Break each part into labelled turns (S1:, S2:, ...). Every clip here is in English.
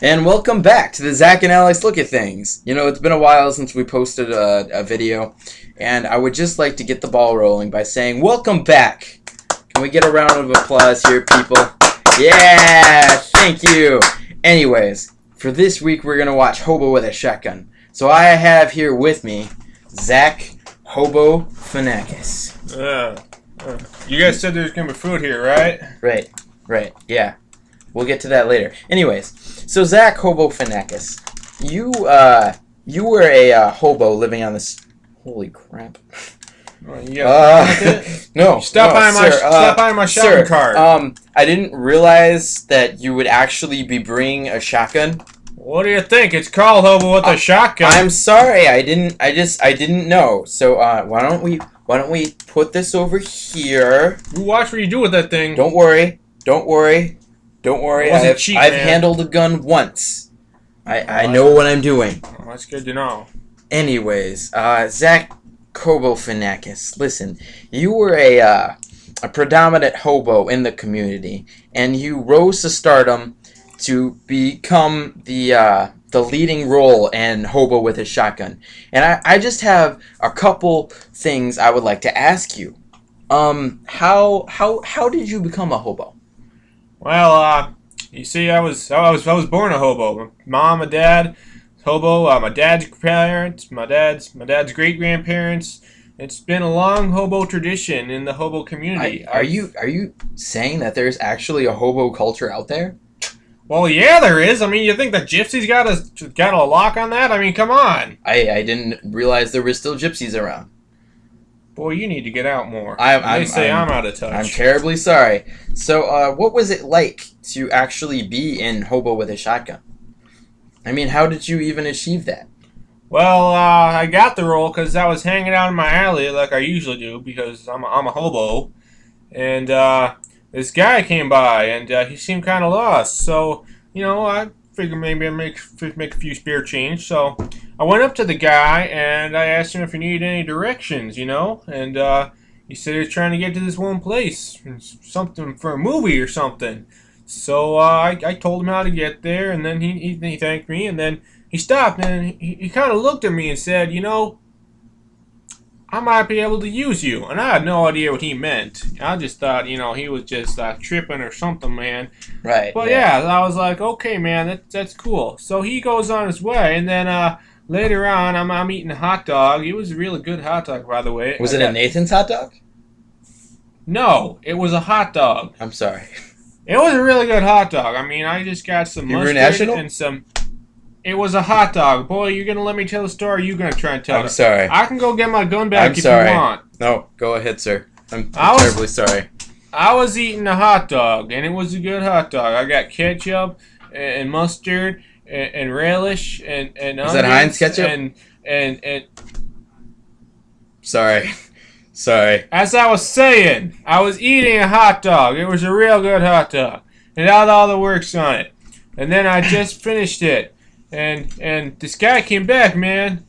S1: And welcome back to the Zach and Alex Look at Things. You know, it's been a while since we posted a video, and I would just like to get the ball rolling by saying, welcome back! Can we get a round of applause here, people? Yeah! Thank you! Anyways, for this week, we're going to watch Hobo with a Shotgun. So I have here with me, Zach Hobo Fanakis.
S2: You guys said there's going to be food here, right?
S1: Right, yeah. We'll get to that later. Anyways, so Zach Hobo Fanakis, you were a hobo living on this. Holy crap! No,
S2: stop by my shopping cart.
S1: I didn't realize that you would actually be bringing a shotgun.
S2: What do you think? It's called Hobo with a Shotgun.
S1: I'm sorry, I didn't know. So why don't we put this over here?
S2: You watch what you do with that thing.
S1: Don't worry. I've handled a gun once. I know what I'm doing.
S2: Oh, that's good to know.
S1: Anyways, Zach Hobo Fanakis, listen, you were a predominant hobo in the community, and you rose to stardom to become the leading role in Hobo with a Shotgun. And I just have a couple things I would like to ask you. How did you become a hobo?
S2: Well, you see, I was born a hobo. Mom and dad, hobo. My dad's parents, my dad's great grandparents. It's been a long hobo tradition in the hobo community.
S1: Are you saying that there's actually a hobo culture out there?
S2: Well, yeah, there is. I mean, you think the gypsies got a lock on that? I mean, come on.
S1: I didn't realize there were still gypsies around.
S2: Boy, you need to get out more.
S1: I'm
S2: out of touch.
S1: I'm terribly sorry. So, what was it like to actually be in Hobo with a Shotgun? I mean, how did you even achieve that?
S2: Well, I got the role because I was hanging out in my alley like I usually do because I'm a hobo. And this guy came by, and he seemed kind of lost. So, you know, I figured maybe I'd make a few spare change. So I went up to the guy, and I asked him if he needed any directions, you know. And he said he was trying to get to this one place, something for a movie or something. So I told him how to get there, and then he thanked me, and then he stopped, and he kind of looked at me and said, you know, I might be able to use you. And I had no idea what he meant. I just thought, you know, he was just tripping or something, man.
S1: Right.
S2: But yeah, I was like, okay, man, that's cool. So he goes on his way, and then later on, I'm eating a hot dog. It was a really good hot dog, by the way.
S1: Was it a Nathan's hot dog?
S2: No, it was a hot dog.
S1: I'm sorry.
S2: It was a really good hot dog. I mean, I just got some mustard and some... It was a hot dog. Boy, you're going to let me tell the story, or are you going to try and tell it?
S1: I'm sorry.
S2: I can go get my gun back if you want.
S1: No, go ahead, sir. I'm terribly sorry.
S2: I was eating a hot dog, and it was a good hot dog. I got ketchup and mustard and relish and
S1: Is that Heinz ketchup?
S2: And
S1: Sorry.
S2: As I was saying, I was eating a hot dog. It was a real good hot dog. It had all the works on it. And then I just finished it. And this guy came back, man.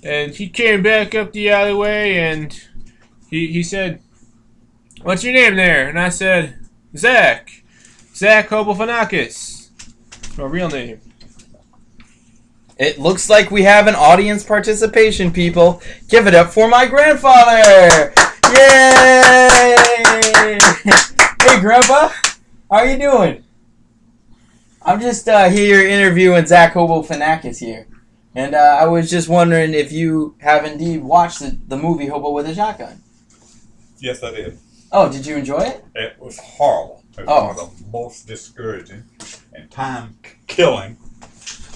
S2: And he came back up the alleyway, and he said, "What's your name there?" And I said, Zach Hobo Fanakis. That's my real name.
S1: It looks like we have an audience participation, people. Give it up for my grandfather! Yay! Hey, Grandpa. How are you doing? I'm just here interviewing Zach Hobo Fanakis here. And I was just wondering if you have indeed watched the movie Hobo with a Shotgun.
S3: Yes, I did.
S1: Oh, did you enjoy it?
S3: It was horrible. It was one of the most discouraging and time-killing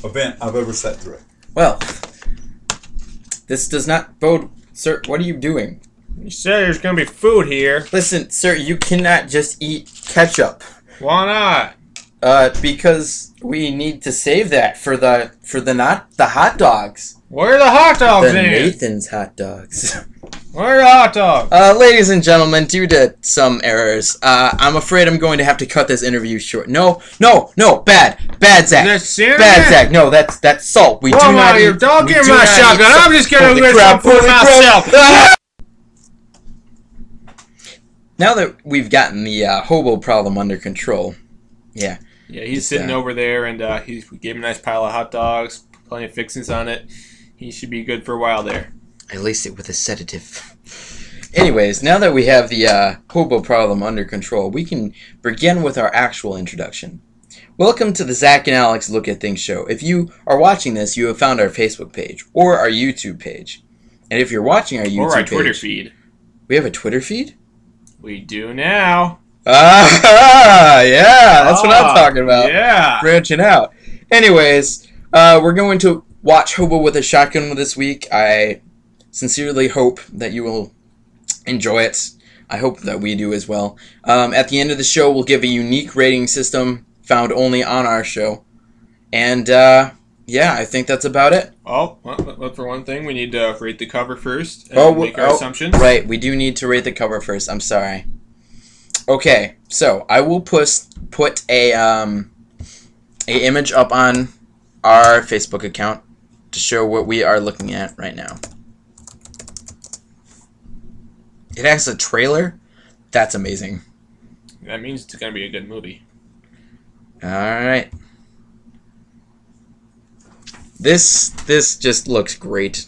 S3: event I've ever sat through.
S1: Well, this does not bode... Sir, what are you doing?
S2: You said there's going to be food here.
S1: Listen, sir, you cannot just eat ketchup.
S2: Why not?
S1: Because we need to save that for the hot dogs.
S2: Where are the hot dogs
S1: The
S2: in?
S1: Nathan's hot dogs.
S2: Where are the hot dogs?
S1: Ladies and gentlemen, due to some errors, I'm afraid I'm going to have to cut this interview short. No, bad Zach. Bad Zach. No, that's salt. We do not eat.
S2: Don't give my shotgun. I'm just gonna get some for myself.
S1: Now that we've gotten the hobo problem under control, yeah,
S2: Yeah, he's sitting over there, and we gave him a nice pile of hot dogs, plenty of fixings on it. He should be good for a while there.
S1: I laced it with a sedative. Anyways, now that we have the hobo problem under control, we can begin with our actual introduction. Welcome to the Zach and Alex Look at Things show. If you are watching this, you have found our Facebook page or our YouTube page. And if you're watching our YouTube page... Or our
S2: Twitter feed.
S1: We have a Twitter feed?
S2: We do now.
S1: Ah, yeah, that's what I'm talking about.
S2: Yeah.
S1: Branching out. Anyways, we're going to watch Hobo with a Shotgun this week. I sincerely hope that you will enjoy it. I hope that we do as well. At the end of the show, we'll give a unique rating system found only on our show. And, yeah, I think that's about it.
S2: Oh, well, for one thing, we need to rate the cover first and make our assumptions.
S1: Right, we do need to rate the cover first. I'm sorry. Okay, so I will put a image up on our Facebook account to show what we are looking at right now. It has a trailer? That's amazing.
S2: That means it's going to be a good movie.
S1: Alright. This just looks great.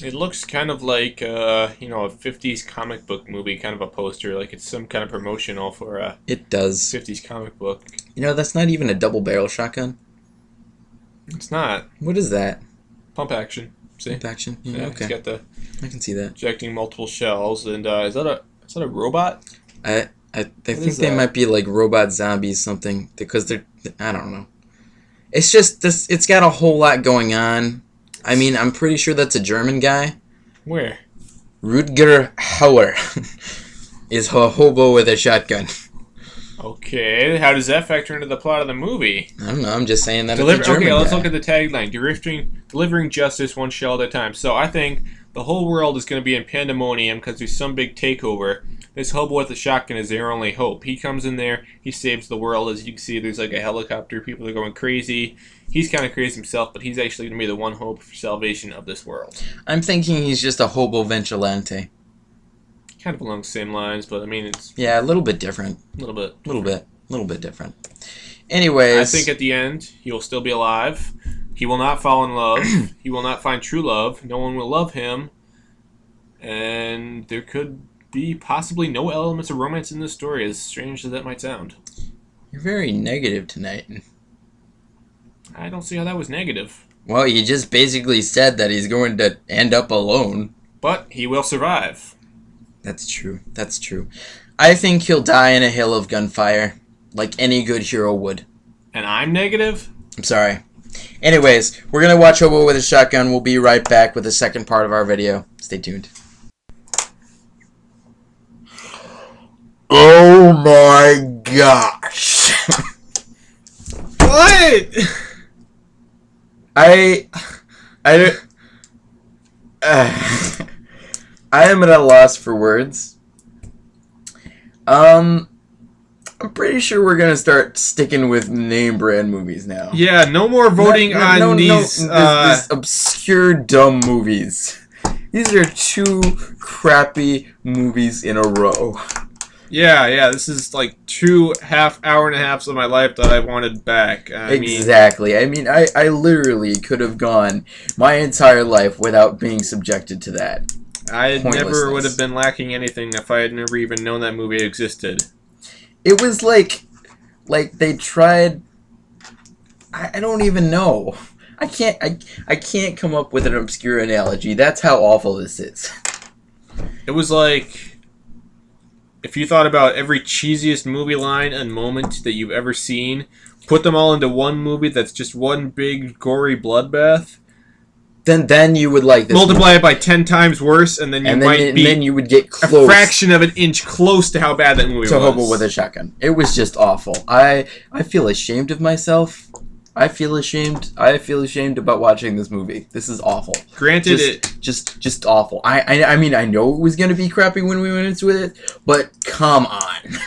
S2: It looks kind of like, a 50s comic book movie, kind of a poster. Like it's some kind of promotional for a
S1: It does.
S2: 50s comic book.
S1: You know, that's not even a double barrel shotgun.
S2: It's not.
S1: What is that?
S2: Pump action. See?
S1: Pump action? Yeah, okay.
S2: It's got the
S1: I can see that.
S2: ejecting multiple shells. And is that a robot?
S1: I think they might be like robot zombies something because they're I don't know. It's just this. It's got a whole lot going on. I mean, I'm pretty sure that's a German guy.
S2: Where?
S1: Rutger Hauer is a hobo with a shotgun.
S2: Okay, how does that factor into the plot of the movie?
S1: I don't know. I'm just saying that it's a German guy.
S2: Let's look at the tagline: delivering justice one shell at a time. So I think the whole world is going to be in pandemonium because there's some big takeover. This hobo with a shotgun is their only hope. He comes in there, he saves the world. As you can see, there's like a helicopter. People are going crazy. He's kind of crazy himself, but he's actually going to be the one hope for salvation of this world.
S1: I'm thinking he's just a hobo vigilante.
S2: Kind of along the same lines, but I mean, it's...
S1: Yeah, a little bit different.
S2: A little bit.
S1: A little bit different. Anyways...
S2: I think at the end, he will still be alive. He will not fall in love. He will not find true love. No one will love him. And there could be possibly no elements of romance in this story, as strange as that might sound.
S1: You're very negative tonight.
S2: I don't see how that was negative.
S1: Well, you just basically said that he's going to end up alone.
S2: But he will survive.
S1: That's true. That's true. I think he'll die in a hail of gunfire, like any good hero would.
S2: And I'm negative?
S1: I'm sorry. Anyways, we're going to watch Hobo with a Shotgun. We'll be right back with the second part of our video. Stay tuned. Oh my gosh.
S2: What?
S1: I am at a loss for words. I'm pretty sure we're gonna start sticking with name brand movies now.
S2: Yeah, no more voting on these
S1: obscure dumb movies. These are two crappy movies in a row.
S2: Yeah, this is like 2 hour and a halves of my life that I wanted back.
S1: Exactly. I mean, I literally could have gone my entire life without being subjected to that.
S2: I never would have been lacking anything if I had never even known that movie existed.
S1: It was like they tried... I don't even know. I can't come up with an obscure analogy. That's how awful this is.
S2: It was like... if you thought about every cheesiest movie line and moment that you've ever seen, put them all into one movie that's just one big gory bloodbath, then you would like this.
S1: Multiply
S2: it by 10 times worse, and then then you would get close, a fraction of an inch close to how bad that movie was.
S1: To Hobo with a Shotgun. It was just awful. I feel ashamed of myself. I feel ashamed about watching this movie. This is awful.
S2: Granted,
S1: just awful. I mean, I know it was gonna be crappy when we went into it, but come on.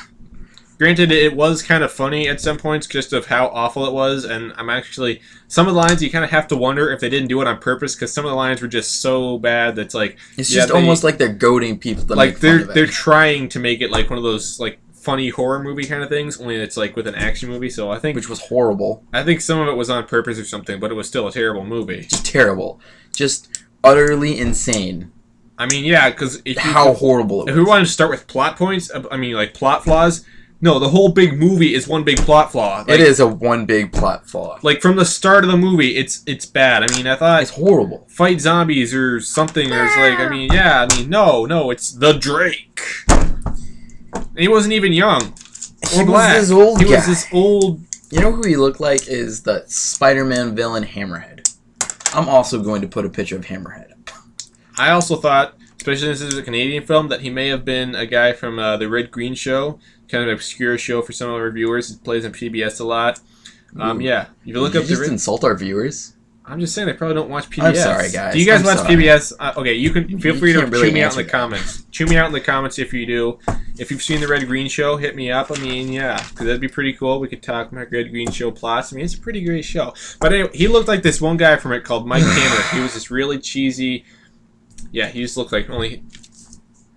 S2: Granted, it was kind of funny at some points just of how awful it was, and I'm actually... some of the lines you kind of have to wonder if they didn't do it on purpose, because some of the lines were just so bad that's like...
S1: It's just almost like they're goading people to
S2: like
S1: make fun of it.
S2: They're trying to make it like one of those like funny horror movie kind of things, only it's like with an action movie. So I think,
S1: which was horrible.
S2: I think some of it was on purpose or something, but it was still a terrible movie.
S1: Just terrible. Just utterly insane.
S2: I mean, yeah, because
S1: how horrible it was.
S2: If we wanted to start with plot points, I mean, like plot flaws. No, the whole big movie is one big plot flaw. Like,
S1: it is a one big plot flaw.
S2: Like from the start of the movie, it's bad. I mean, I thought
S1: it's horrible.
S2: Fight zombies or something. Or it's like, I mean, yeah, I mean, no, it's the Drake. And he wasn't even young.
S1: He was this old guy.
S2: He was this old.
S1: You know who he looked like is the Spider-Man villain Hammerhead. I'm also going to put a picture of Hammerhead up.
S2: I also thought, especially since this is a Canadian film, that he may have been a guy from the Red Green Show. Kind of an obscure show for some of our viewers. It plays on PBS a lot. Yeah, if you look up
S1: just insult our viewers.
S2: I'm just saying they probably don't watch PBS.
S1: I'm sorry, guys.
S2: Do you guys watch PBS? Okay, you can feel free to
S1: really
S2: chew me out in the comments. Chew me out in the comments if you do. If you've seen the Red Green Show, hit me up. I mean, yeah, because that'd be pretty cool. We could talk about Red Green Show plots. I mean, it's a pretty great show. But anyway, he looked like this one guy from it called Mike Hammer. He was this really cheesy. Yeah, he just looked like only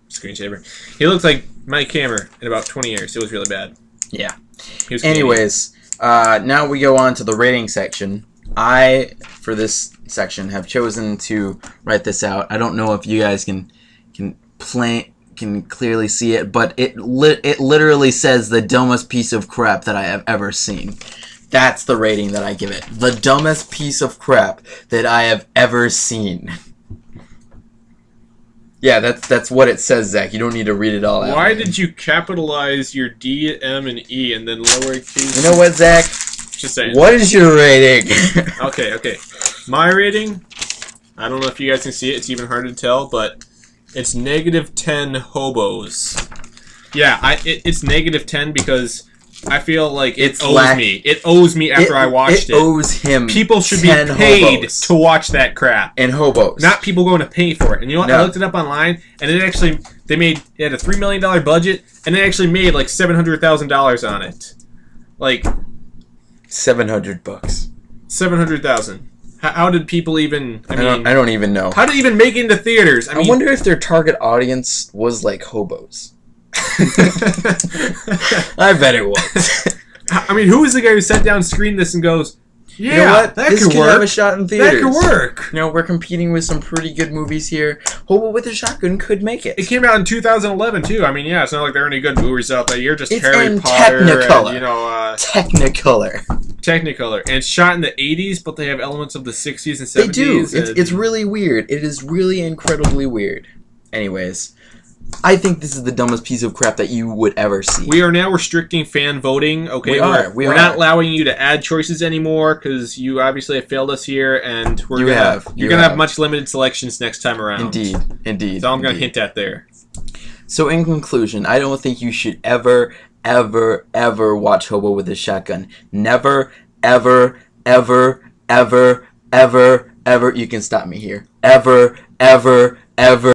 S2: screensaver. He looked like Mike Hammer in about 20 years. It was really bad.
S1: Yeah.
S2: Anyways,
S1: now we go on to the rating section. I, for this section, have chosen to write this out. I don't know if you guys can clearly see it, but it literally says the dumbest piece of crap that I have ever seen. That's the rating that I give it. The dumbest piece of crap that I have ever seen. Yeah, that's what it says, Zach. You don't need to read it all out.
S2: Why did you capitalize your D, M, and E and then lowercase?
S1: You know what, Zach?
S2: Just saying.
S1: What is your rating?
S2: Okay. My rating, I don't know if you guys can see it. It's even harder to tell, but it's -10 hobos. Yeah, it's -10 because I feel like it owes me. It owes me after I watched it.
S1: It owes him.
S2: People should be paid
S1: hobos
S2: to watch that crap.
S1: And hobos.
S2: Not people going to pay for it. And you know what? No. I looked it up online, and it actually it had a $3 million budget, and they actually made like $700,000 on it. Like
S1: $700.
S2: $700,000. How did people even?
S1: I don't even know.
S2: How did it even make it into theaters?
S1: I wonder if their target audience was like hobos. I bet it was.
S2: I mean, who was the guy who sat down, screened this, and goes, "Yeah,
S1: you know what?
S2: that
S1: this
S2: could work.
S1: Have a shot in theaters.
S2: That could work."
S1: You know, we're competing with some pretty good movies here. Hobo with a Shotgun could make it.
S2: It came out in 2011 too. I mean, yeah, it's not like there are any good movies out there. You're just
S1: it's
S2: Harry
S1: in
S2: Potter,
S1: Technicolor.
S2: And, you know, Technicolor, and it's shot in the 80s, but they have elements of the 60s and 70s.
S1: They do. It's really weird. It is really incredibly weird. Anyways, I think this is the dumbest piece of crap that you would ever see.
S2: We are now restricting fan voting. Okay, we're not allowing you to add choices anymore because you obviously have failed us here, and you're gonna have much limited selections next time around.
S1: Indeed.
S2: So I'm gonna hint at there.
S1: So in conclusion, I don't think you should ever watch Hobo with a Shotgun. Never, ever. You can stop me here. Ever.